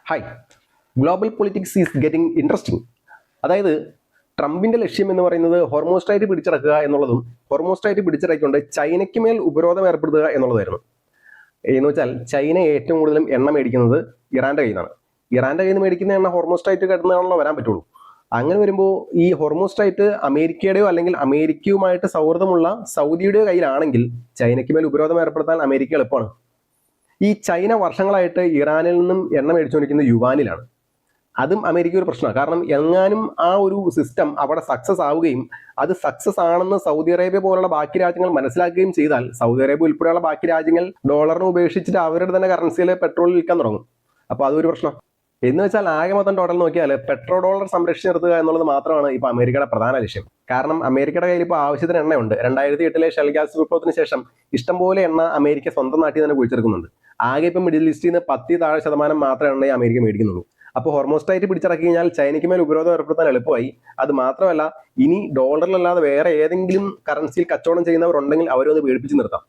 Hi, global politics is getting interesting. അതായത് ട്രംപിന്റെ ലക്ഷ്യം എന്ന് പറയുന്നത് ഹോർമോസ്ട്രൈറ്റ് പിടിച്ചടക്കുക എന്നുള്ളതും ഹോർമോസ്ട്രൈറ്റ് പിടിച്ചടക്കിക്കൊണ്ട് ചൈനയ്ക്ക് മേൽ ഉപരോധം ഏർപ്പെടുത്തുക എന്നുള്ളതായിരുന്നു. എന്ന് വെച്ചാൽ ചൈന ഏറ്റവും കൂടുതലും എണ്ണ മേടിക്കുന്നത് ഇറാന്റെ കയ്യിൽ നിന്നാണ്. ഇറാന്റെ കയ്യിൽ നിന്ന് മേടിക്കുന്ന എണ്ണ ഹോർമോസ്ട്രൈറ്റ് കിടന്നാണല്ലോ വരാൻ പറ്റുള്ളൂ. അങ്ങനെ വരുമ്പോൾ ഈ ഹോർമോസ്ട്രൈറ്റ് അമേരിക്കയുടെയോ അല്ലെങ്കിൽ അമേരിക്കയുമായിട്ട് സൗഹൃദമുള്ള സൗദിയുടെയോ കയ്യിലാണെങ്കിൽ ചൈനയ്ക്ക് മേൽ ഉപരോധം ഏർപ്പെടുത്താൻ അമേരിക്ക എളുപ്പമാണ്. ഈ ചൈന വർഷങ്ങളായിട്ട് ഇറാനിൽ നിന്നും എണ്ണ മേടിച്ചുകൊണ്ടിരിക്കുന്നത് യുവാനിലാണ്. അതും അമേരിക്ക ഒരു പ്രശ്നമാണ്. കാരണം എങ്ങാനും ആ ഒരു സിസ്റ്റം അവിടെ സക്സസ് ആവുകയും അത് സക്സസ് ആണെന്ന് സൗദി അറേബ്യ പോലുള്ള ബാക്കി രാജ്യങ്ങൾ മനസ്സിലാക്കുകയും ചെയ്താൽ സൗദി അറേബ്യ ഉൾപ്പെടെയുള്ള ബാക്കി രാജ്യങ്ങൾ ഡോളറിനെ ഉപേക്ഷിച്ചിട്ട് അവരുടെ തന്നെ കറൻസിയിൽ പെട്രോൾ വിൽക്കാൻ തുടങ്ങും. അപ്പോൾ അതൊരു പ്രശ്നം. എന്ന് വെച്ചാൽ ആകെ മൊത്തം ടോട്ടൽ നോക്കിയാൽ പെട്രോ ഡോളർ സംരക്ഷിച്ച് നിർത്തുക എന്നുള്ളത് മാത്രമാണ് ഇപ്പോൾ അമേരിക്കയുടെ പ്രധാന ലക്ഷ്യം. കാരണം അമേരിക്കയുടെ കയ്യിൽ ഇപ്പോൾ ആവശ്യത്തിന് എണ്ണയുണ്ട്. 2008 ഷെൽ ഗ്യാസ് വിപ്ലവത്തിന് ശേഷം ഇഷ്ടംപോലെ എണ്ണ അമേരിക്ക സ്വന്തം നാട്ടിൽ തന്നെ കുഴിച്ചെടുക്കുന്നുണ്ട്. ആകെ ഇപ്പം മിഡിൽ ഈസ്റ്റിൽ നിന്ന് 10% മാത്രമേ എണ്ണയെ അമേരിക്ക മേടിക്കുന്നുള്ളൂ. അപ്പോൾ ഹോർമോസ്ട്രൈറ്റ് പിടിച്ചിറക്കി കഴിഞ്ഞാൽ ചൈനയ്ക്ക് മേൽ ഉപരോധം ഏർപ്പെടുത്താൻ എളുപ്പമായി. അത് മാത്രമല്ല, ഇനി ഡോളറിലല്ലാതെ വേറെ ഏതെങ്കിലും കറൻസിയിൽ കച്ചവടം ചെയ്യുന്നവരുണ്ടെങ്കിൽ അവരൊന്ന് പേടിപ്പിച്ച് നിർത്താം.